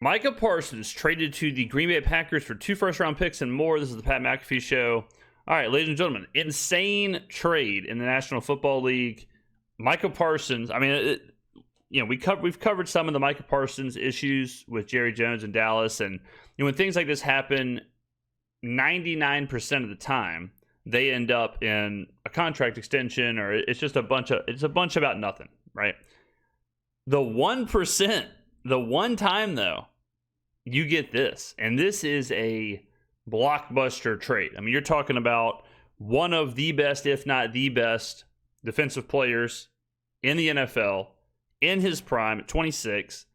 Micah Parsons traded to the Green Bay Packers for 2 first-round picks and more. This is the Pat McAfee Show. All right, ladies and gentlemen, insane trade in the National Football League. Micah Parsons, I mean, we've covered some of the Micah Parsons issues with Jerry Jones and Dallas, and when things like this happen, 99% of the time, they end up in a contract extension, or it's just a bunch about nothing, right? The 1%, the one time though, you get this, and this is a blockbuster trade. I mean, you're talking about one of the best, if not the best, defensive players in the NFL in his prime at 26,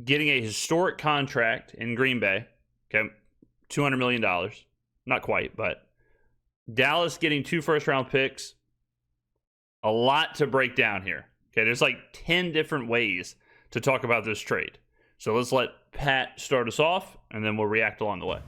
getting a historic contract in Green Bay, okay, $200 million, not quite, but Dallas getting 2 first-round picks, a lot to break down here. Okay, there's like 10 different ways to talk about this trade. So let's let Pat start us off, and then we'll react along the way.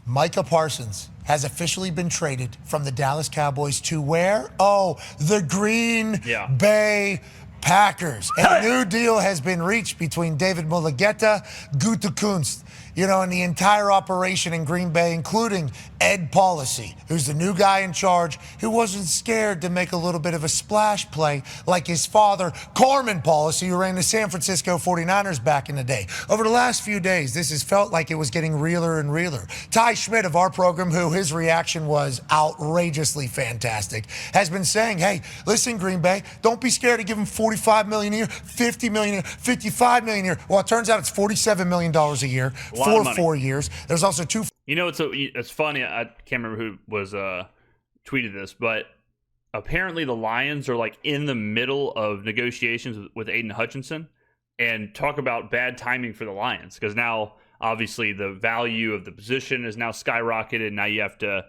Micah Parsons has officially been traded from the Dallas Cowboys to where? Oh, the Green Bay Packers. And a new deal has been reached between David Mulligeta, Gutekunst, and the entire operation in Green Bay, including Ed Policy, who's the new guy in charge, who wasn't scared to make a little bit of a splash play like his father, Carmen Policy, who ran the San Francisco 49ers back in the day. Over the last few days, this has felt like it was getting realer and realer. Ty Schmidt of our program, who his reaction was outrageously fantastic, has been saying, hey, listen, Green Bay, don't be scared to give him $45 million a year, $50 million a year, $55 million a year. Well, it turns out it's $47 million a year for 4 years. There's also 2. It's funny. I can't remember who was tweeted this, but apparently the Lions are like in the middle of negotiations with Aiden Hutchinson, and talk about bad timing for the Lions, because now obviously the value of the position is now skyrocketed. Now you have to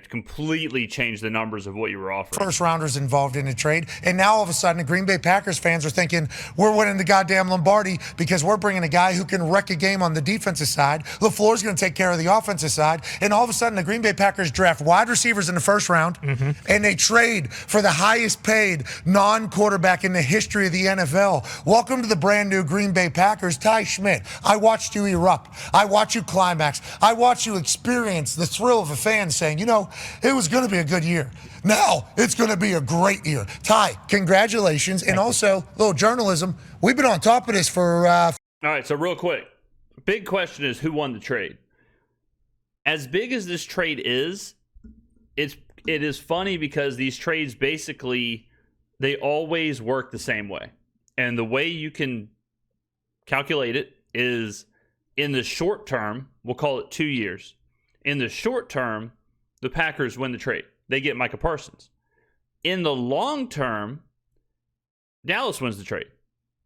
completely change the numbers of what you were offering. First rounders involved in a trade. And now all of a sudden the Green Bay Packers fans are thinking, we're winning the goddamn Lombardi because we're bringing a guy who can wreck a game on the defensive side. LaFleur's going to take care of the offensive side. And all of a sudden the Green Bay Packers draft wide receivers in the first round, and they trade for the highest paid non-quarterback in the history of the NFL. Welcome to the brand new Green Bay Packers. Ty Schmidt, I watched you erupt. I watched you climax. I watched you experience the thrill of a fan saying, it was going to be a good year. Now it's going to be a great year. Ty, congratulations. And also, a little journalism. We've been on top of this for... All right, so real quick. Big question is, who won the trade? As big as this trade is, it is funny because these trades basically, they always work the same way. And the way you can calculate it is, in the short term, we'll call it 2 years. In the short term, the Packers win the trade. They get Micah Parsons. In the long term, Dallas wins the trade,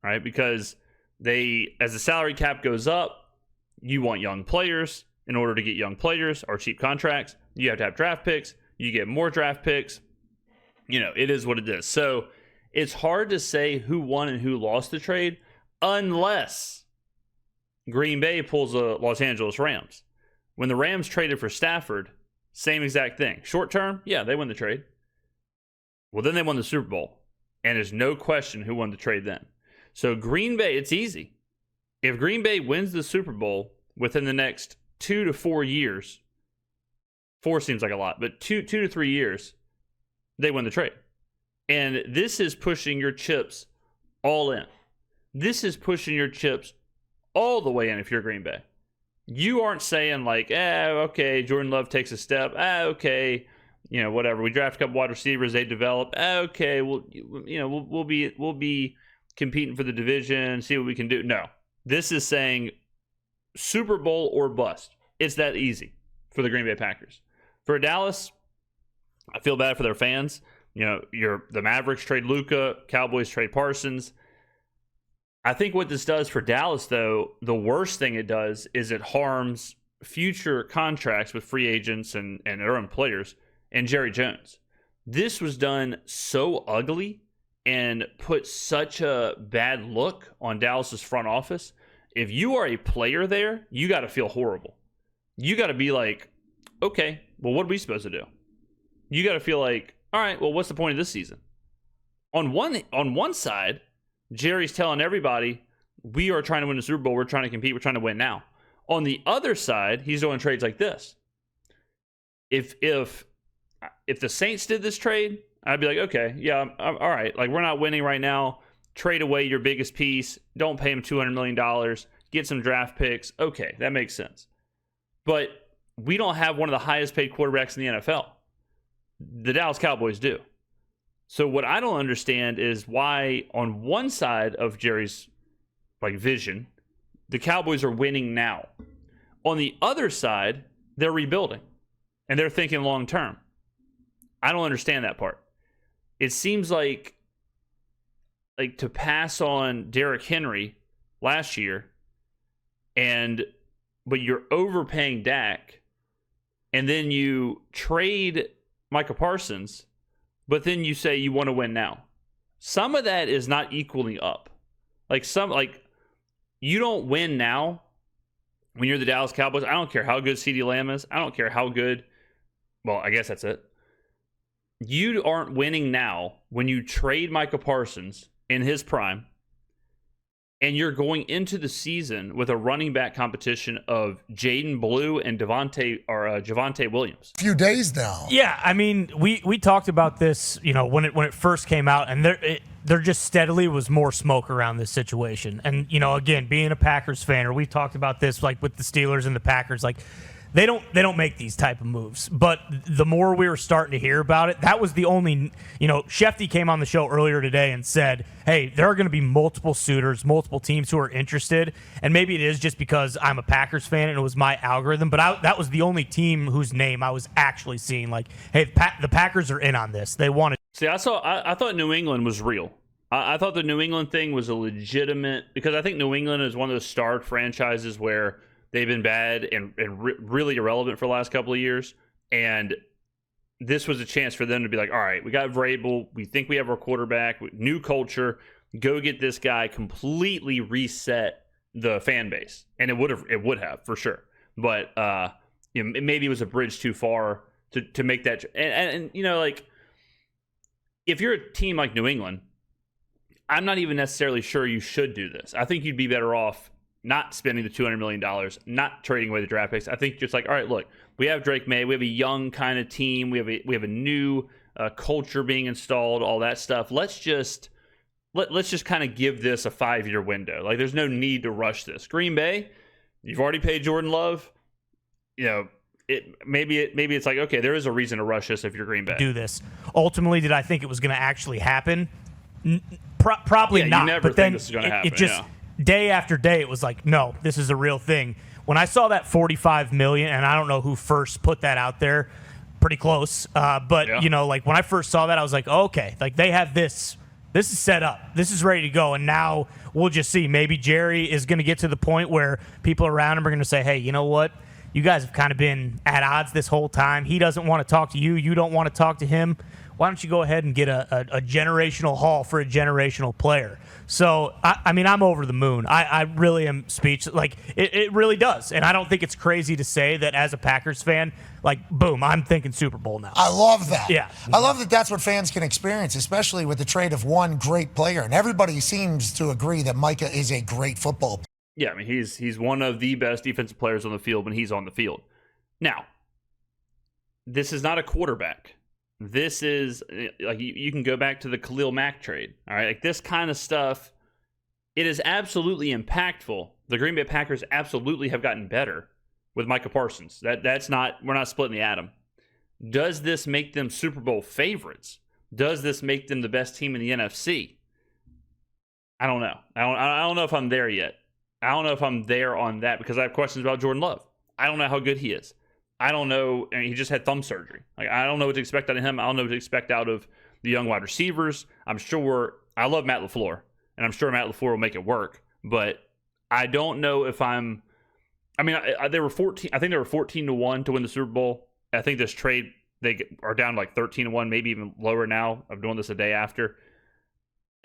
right? Because as the salary cap goes up, you want young players. In order to get young players or cheap contracts, you have to have draft picks. You get more draft picks. It is what it is. So it's hard to say who won and who lost the trade unless Green Bay pulls the Los Angeles Rams. When the Rams traded for Stafford, same exact thing. Short term, yeah, they win the trade. Well, then they won the Super Bowl. And there's no question who won the trade then. So Green Bay, it's easy. If Green Bay wins the Super Bowl within the next 2 to 4 years, 4 seems like a lot, but 2 to 3 years, they win the trade. And this is pushing your chips all in. This is pushing your chips all the way in if you're Green Bay. You aren't saying like, okay, Jordan Love takes a step. Okay, whatever. We draft a couple wide receivers, they develop. Okay, we'll be competing for the division, see what we can do. No, this is saying Super Bowl or bust. It's that easy for the Green Bay Packers. For Dallas, I feel bad for their fans. The Mavericks trade Luka, Cowboys trade Parsons. I think what this does for Dallas, though, the worst thing it does is it harms future contracts with free agents and their own players and Jerry Jones. This was done so ugly and put such a bad look on Dallas's front office. If you are a player there, you got to feel horrible. You got to be like, okay, well, what are we supposed to do? You got to feel like, all right, well, what's the point of this season? On one side, Jerry's telling everybody, We are trying to win the Super Bowl. We're trying to compete. We're trying to win now. On the other side, he's doing trades like this. If the Saints did this trade, I'd be like, okay, yeah, I'm all right. Like, we're not winning right now. Trade away your biggest piece. Don't pay him $200 million. Get some draft picks. Okay, that makes sense. But we don't have one of the highest paid quarterbacks in the NFL. The Dallas Cowboys do. So what I don't understand is why on one side of Jerry's vision, the Cowboys are winning now. On the other side, they're rebuilding and they're thinking long term. I don't understand that part. It seems like to pass on Derrick Henry last year, but you're overpaying Dak, and then you trade Micah Parsons, but then you say you want to win now. Some of that is not equaling up. You don't win now when you're the Dallas Cowboys. I don't care how good CeeDee Lamb is. I don't care how good. Well, I guess that's it. You aren't winning now when you trade Micah Parsons in his prime, and you're going into the season with a running back competition of Jaden Blue and Javonte Williams. A few days now. Yeah, I mean, we talked about this, when it first came out, and there just steadily was more smoke around this situation. And again, being a Packers fan, or we've talked about this like with the Steelers and the Packers, like they don't make these type of moves. But the more we were starting to hear about it, that was the only, Shefty came on the show earlier today and said, hey, there are going to be multiple suitors, multiple teams who are interested. And maybe it is just because I'm a Packers fan and it was my algorithm, but that was the only team whose name I was actually seeing. Like, hey, the Packers are in on this. They want to. See, I thought New England was real. I thought the New England thing was a legitimate, because I think New England is one of those starred franchises where they've been bad and really irrelevant for the last couple of years. And this was a chance for them to be like, all right, we got Vrabel. We think we have our quarterback. New culture. Go get this guy. Completely reset the fan base. And it would have for sure. But maybe it was a bridge too far to make that. And if you're a team like New England, I'm not even necessarily sure you should do this. I think you'd be better off not spending the $200 million, not trading away the draft picks. I think just like, all right, look, we have Drake May. We have a young kind of team. We have a new culture being installed, all that stuff. Let's just kind of give this a 5-year window. Like, there's no need to rush this. Green Bay, you've already paid Jordan Love. Maybe it's like, okay, there is a reason to rush this if you're Green Bay. Do this. Ultimately, did I think it was going to actually happen? Probably not. You never but think then this is going to happen. It just day after day, it was like, no, this is a real thing. When I saw that $45 million, and I don't know who first put that out there, pretty close. But when I first saw that, I was like, oh, okay, like they have this. This is set up. This is ready to go. And now we'll just see. Maybe Jerry is going to get to the point where people around him are going to say, hey, you know what? You guys have kind of been at odds this whole time. He doesn't want to talk to you. You don't want to talk to him. Why don't you go ahead and get a generational haul for a generational player? So, I'm over the moon. I really am speechless. Like, it really does. And I don't think it's crazy to say that as a Packers fan, like, boom, I'm thinking Super Bowl now. I love that. Yeah. I love that that's what fans can experience, especially with the trade of one great player. And everybody seems to agree that Micah is a great football player. Yeah, I mean, he's one of the best defensive players on the field when he's on the field. Now, this is not a quarterback. This is, like, you can go back to the Khalil Mack trade. All right, like this kind of stuff, it is absolutely impactful. The Green Bay Packers absolutely have gotten better with Micah Parsons. That's not, we're not splitting the atom. Does this make them Super Bowl favorites? Does this make them the best team in the NFC? I don't know. I don't know if I'm there yet. I don't know if I'm there on that because I have questions about Jordan Love. I don't know how good he is. I don't know. I mean, he just had thumb surgery. Like, I don't know what to expect out of him. I don't know what to expect out of the young wide receivers. I love Matt LaFleur, and I'm sure Matt LaFleur will make it work. But I don't know if they were 14. I think they were 14-1 to win the Super Bowl. I think this trade, they are down like 13-1, maybe even lower now. I'm doing this a day after.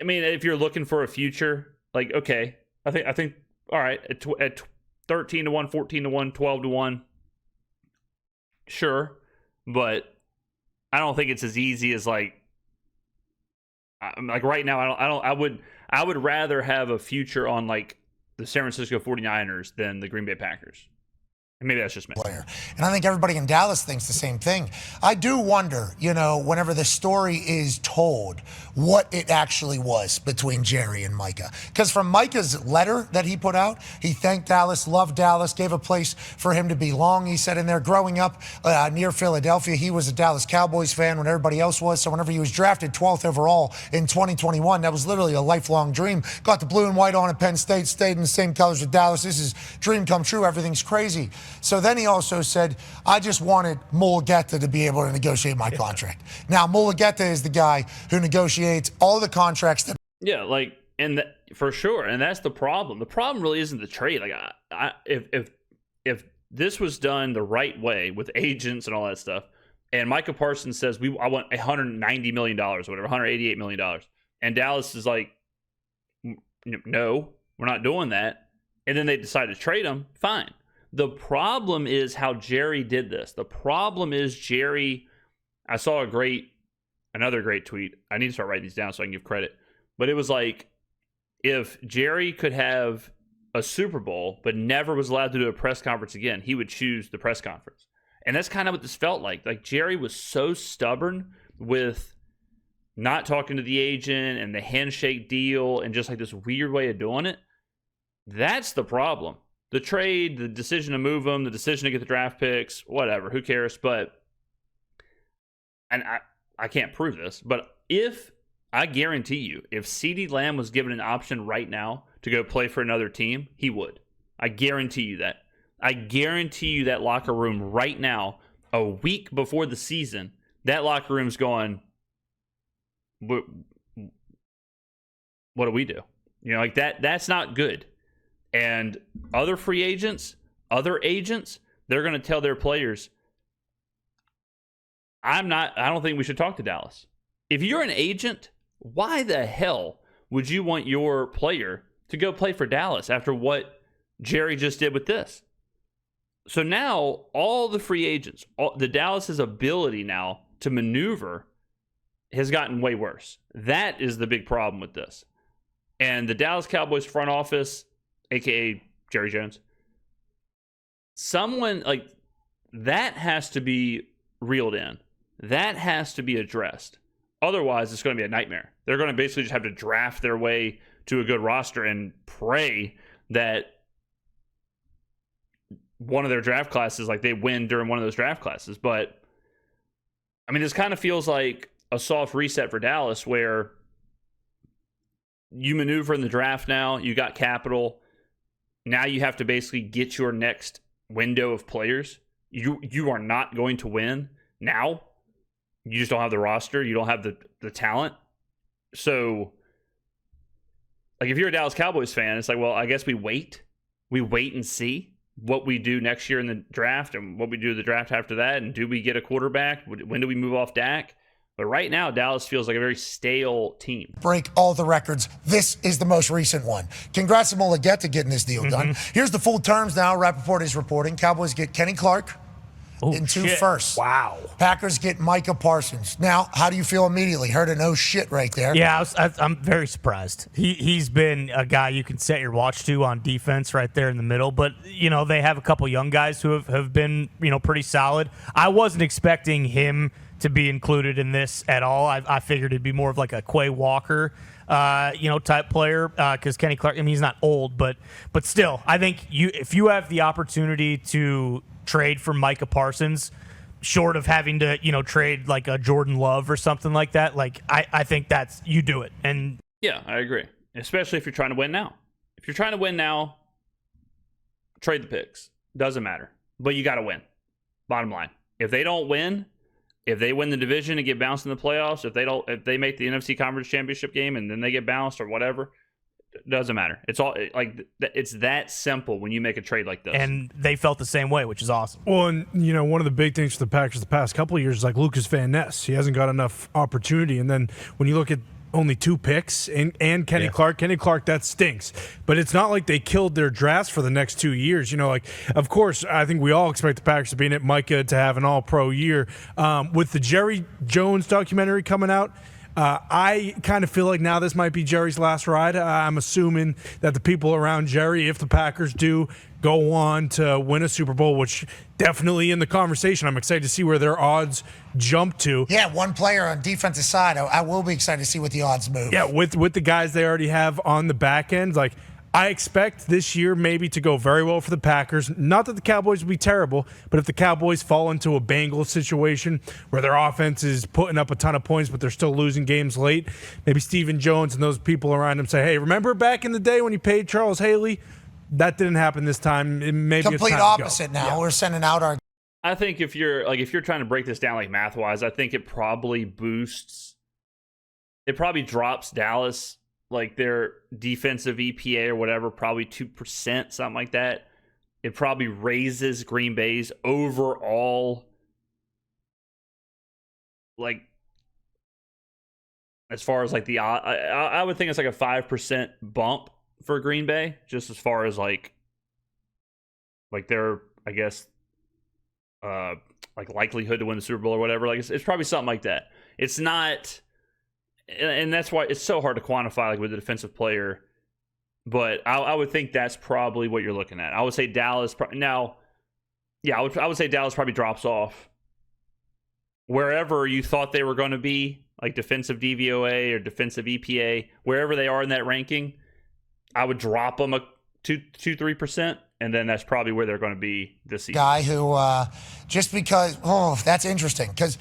I mean, if you're looking for a future, like, okay, I think all right, at 13-1, 14-1, 12-1. Sure, but I don't think it's as easy as like right now. I would rather have a future on like the San Francisco 49ers than the Green Bay Packers. And maybe that's just me. Player. And I think everybody in Dallas thinks the same thing. I do wonder, whenever the story is told, what it actually was between Jerry and Micah. Because from Micah's letter that he put out, he thanked Dallas, loved Dallas, gave a place for him to belong. He said in there, growing up near Philadelphia, he was a Dallas Cowboys fan when everybody else was. So whenever he was drafted 12th overall in 2021, that was literally a lifelong dream. Got the blue and white on at Penn State, stayed in the same colors with Dallas. This is dream come true. Everything's crazy. So then he also said, I just wanted Mulugeta to be able to negotiate my contract. Now, Mulugeta is the guy who negotiates all the contracts that. Yeah, for sure. And that's the problem. The problem really isn't the trade. If this was done the right way with agents and all that stuff, and Micah Parsons says, I want $190 million or whatever, $188 million. And Dallas is like, no, we're not doing that. And then they decide to trade him, fine. The problem is how Jerry did this. The problem is Jerry, I saw another great tweet. I need to start writing these down so I can give credit. But it was like, if Jerry could have a Super Bowl but never was allowed to do a press conference again, he would choose the press conference. And that's kind of what this felt like. Like, Jerry was so stubborn with not talking to the agent and the handshake deal and just like this weird way of doing it. That's the problem. The trade, the decision to move them, the decision to get the draft picks, whatever, who cares? But, and I can't prove this, but I guarantee you, if CeeDee Lamb was given an option right now to go play for another team, he would. I guarantee you that. I guarantee you that locker room right now, a week before the season, that locker room's going, what do we do? That's not good. And other free agents, other agents, they're going to tell their players, I don't think we should talk to Dallas. If you're an agent, why the hell would you want your player to go play for Dallas after what Jerry just did with this? So now all the free agents, the Dallas's ability now to maneuver has gotten way worse. That is the big problem with this. And the Dallas Cowboys front office, a.k.a. Jerry Jones, someone like that has to be reeled in. That has to be addressed. Otherwise, it's going to be a nightmare. They're going to basically just have to draft their way to a good roster and pray that one of their draft classes, like they win during one of those draft classes. But, I mean, this kind of feels like a soft reset for Dallas where you maneuver in the draft now, you got capital. Now you have to basically get your next window of players. You are not going to win now. You just don't have the roster. You don't have the talent. So, like, if you're a Dallas Cowboys fan, it's like, well, I guess we wait. We wait and see what we do next year in the draft and what we do the draft after that. And do we get a quarterback? When do we move off Dak? But right now, Dallas feels like a very stale team. Break all the records. This is the most recent one. Congrats to Mulugeta getting this deal done. Here's the full terms now. Rappaport is reporting. Cowboys get Kenny Clark in 2 firsts. Wow. Packers get Micah Parsons. Now, how do you feel immediately? Heard a no shit right there. Yeah, I'm very surprised. He's been a guy you can set your watch to on defense right there in the middle. But, they have a couple young guys who have been, pretty solid. I wasn't expecting him to be included in this at all. I figured it'd be more of like a Quay Walker, type player, because Kenny Clark, he's not old, but still, I think if you have the opportunity to trade for Micah Parsons, short of having to, trade like a Jordan Love or something like that, like I think you do it. And yeah, I agree. Especially if you're trying to win now. If you're trying to win now, trade the picks. Doesn't matter. But you got to win. Bottom line. If they don't win, if they win the division and get bounced in the playoffs, if they make the NFC Conference Championship game and then they get bounced or whatever, it doesn't matter. It's all like it's that simple when you make a trade like this. And they felt the same way, which is awesome. Well, and one of the big things for the Packers the past couple of years is like Lucas Van Ness. He hasn't got enough opportunity, and then when you look at only 2 picks and Kenny Clark, that stinks. But it's not like they killed their drafts for the next 2 years. Of course, I think we all expect the Packers to be in it, Micah to have an all-pro year. With the Jerry Jones documentary coming out, I kind of feel like now this might be Jerry's last ride. I'm assuming that the people around Jerry, if the Packers do go on to win a Super Bowl, which definitely in the conversation, I'm excited to see where their odds jump to. Yeah, one player on defensive side. I will be excited to see what the odds move. Yeah, with the guys they already have on the back end, like I expect this year maybe to go very well for the Packers. Not that the Cowboys will be terrible, but if the Cowboys fall into a Bengals situation where their offense is putting up a ton of points, but they're still losing games late, maybe Stephen Jones and those people around him say, hey, remember back in the day when you paid Charles Haley? That didn't happen this time. Maybe complete it's opposite now. Yeah. We're sending out our. I think if you're trying to break this down like math wise, I think it probably drops Dallas like their defensive EPA or whatever, probably 2%, something like that. It probably raises Green Bay's overall, like, as far as like the I would think it's like a 5% bump for Green Bay, just as far as like their, I guess, like likelihood to win the Super Bowl or whatever. Like it's probably something like that. It's not, and that's why it's so hard to quantify like with a defensive player. But I would think that's probably what you're looking at. I would say Dallas now. Yeah, I would say Dallas probably drops off wherever you thought they were going to be, like defensive DVOA or defensive EPA, wherever they are in that ranking. I would drop them a 2-3%, and then that's probably where they're going to be this season. Guy who, just because, that's interesting, because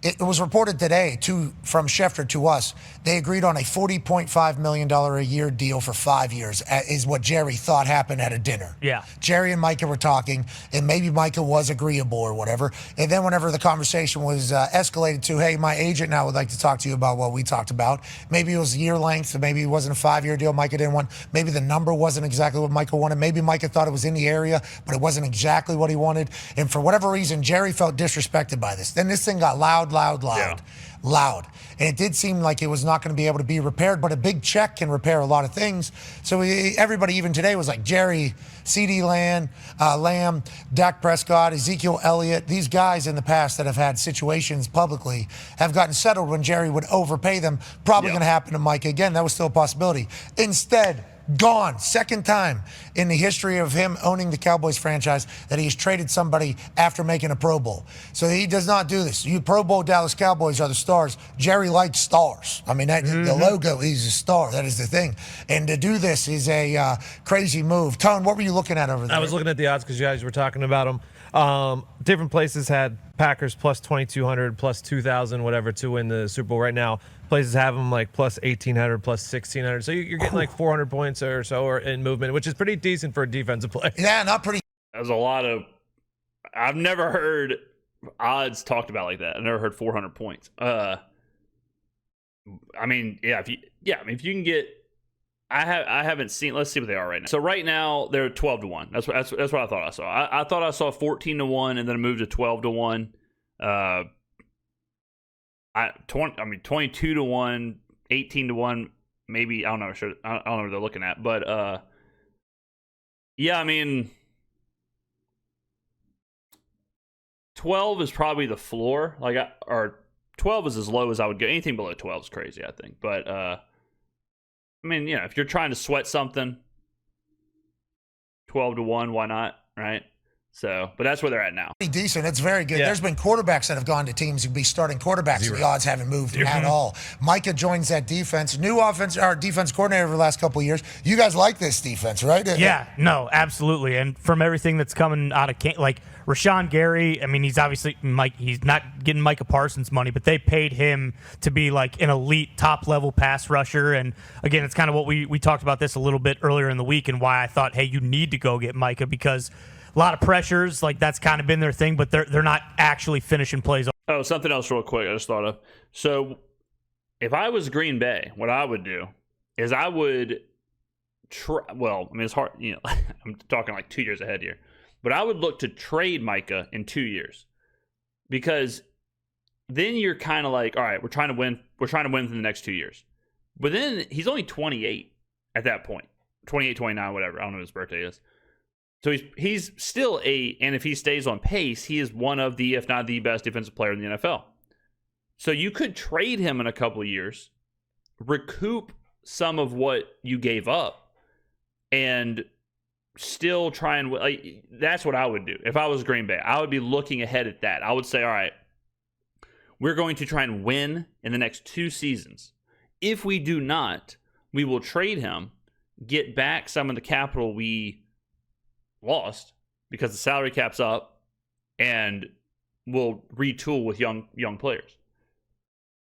it was reported today from Schefter to us. They agreed on a $40.5 million a year deal for 5 years, is what Jerry thought happened at a dinner. Yeah. Jerry and Micah were talking, and maybe Micah was agreeable or whatever. And then whenever the conversation was escalated to, hey, my agent now would like to talk to you about what we talked about. Maybe it was year length, maybe it wasn't a 5-year deal Micah didn't want. Maybe the number wasn't exactly what Micah wanted. Maybe Micah thought it was in the area, but it wasn't exactly what he wanted. And for whatever reason, Jerry felt disrespected by this. Then this thing got loud. And it did seem like it was not going to be able to be repaired, but a big check can repair a lot of things. So everybody even today was like, Jerry, CD Lamb, Dak Prescott, Ezekiel Elliott, these guys in the past that have had situations publicly have gotten settled when Jerry would overpay them. Probably going to happen to Mike again. That was still a possibility. Instead, gone. Second time in the history of him owning the Cowboys franchise that he's traded somebody after making a Pro Bowl. So he does not do this. You Pro Bowl Dallas Cowboys are the stars. Jerry likes stars. I mean, the logo, he's a star. That is the thing. And to do this is a crazy move. Tone, what were you looking at over there? I was looking at the odds because you guys were talking about them. Different places had Packers plus 2,200, plus 2,000, whatever, to win the Super Bowl. Right now, places have them like plus 1,800, plus 1,600. So you're getting like 400 points or so in movement, which is pretty decent for a defensive play. Yeah, not pretty. There's a lot of. I've never heard odds talked about like that. I've never heard 400 points. I mean, if you can get. I haven't seen. Let's see what they are right now. So right now they're 12-1. That's what I thought I saw. I thought I saw 14-1 and then it moved to 12-1. 22-1, 18-1, maybe. I don't know. I don't know what they're looking at, but yeah. I mean, 12 is probably the floor. Or 12 is as low as I would go. Anything below 12 is crazy, I think. But I mean, if you're trying to sweat something, 12-1, why not, right? So, but that's where they're at now. Pretty decent. It's very good. Yeah. There's been quarterbacks that have gone to teams who'd be starting quarterbacks, and the odds haven't moved at all. Micah joins that defense. New defense coordinator over the last couple of years. You guys like this defense, right? Yeah, no, absolutely. And from everything that's coming out of like Rashawn Gary, I mean, he's obviously he's not getting Micah Parsons money, but they paid him to be like an elite top-level pass rusher. And again, it's kind of what we talked about this a little bit earlier in the week and why I thought, hey, you need to go get Micah because a lot of pressures, like that's kind of been their thing, but they're not actually finishing plays. Oh, something else real quick I just thought of. So if I was Green Bay, what I would do is I would well, I mean, it's hard, I'm talking like 2 years ahead here, but I would look to trade Micah in 2 years because then you're kind of like, all right, we're trying to win for the next 2 years. But then he's only 28 at that point, 28, 29, whatever. I don't know what his birthday is. So he's still and if he stays on pace, he is one of the, if not the best defensive player in the NFL. So you could trade him in a couple of years, recoup some of what you gave up, and still try and that's what I would do if I was Green Bay. I would be looking ahead at that. I would say, all right, we're going to try and win in the next 2 seasons. If we do not, we will trade him, get back some of the capital we lost because the salary cap's up, and we'll retool with young players.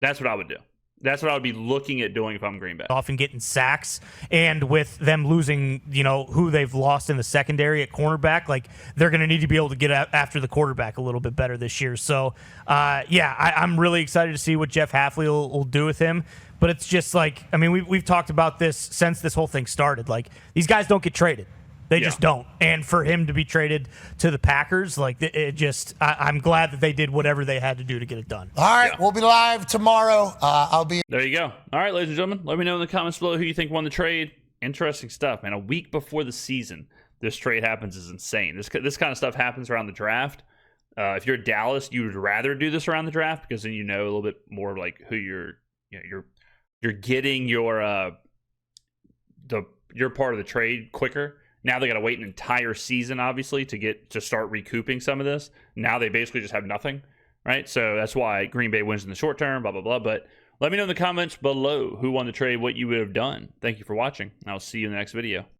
That's what I would do. That's what I would be looking at doing if I'm Green Bay. Often getting sacks, and with them losing, who they've lost in the secondary at cornerback, like they're going to need to be able to get after the quarterback a little bit better this year. So, I'm really excited to see what Jeff Hafley will do with him. But it's just like, I mean, we've talked about this since this whole thing started. Like, these guys don't get traded. They just don't. And for him to be traded to the Packers, like, I'm glad that they did whatever they had to do to get it done. All right, we'll be live tomorrow. I'll be. There you go. All right, ladies and gentlemen, let me know in the comments below who you think won the trade. Interesting stuff, man. A week before the season, this trade happens is insane. This kind of stuff happens around the draft. If you're Dallas, you would rather do this around the draft because then you know a little bit more like who you're getting your part of the trade quicker. Now they got to wait an entire season, obviously, to start recouping some of this. Now they basically just have nothing, right? So that's why Green Bay wins in the short term, blah, blah, blah. But let me know in the comments below who won the trade, what you would have done. Thank you for watching. I'll see you in the next video.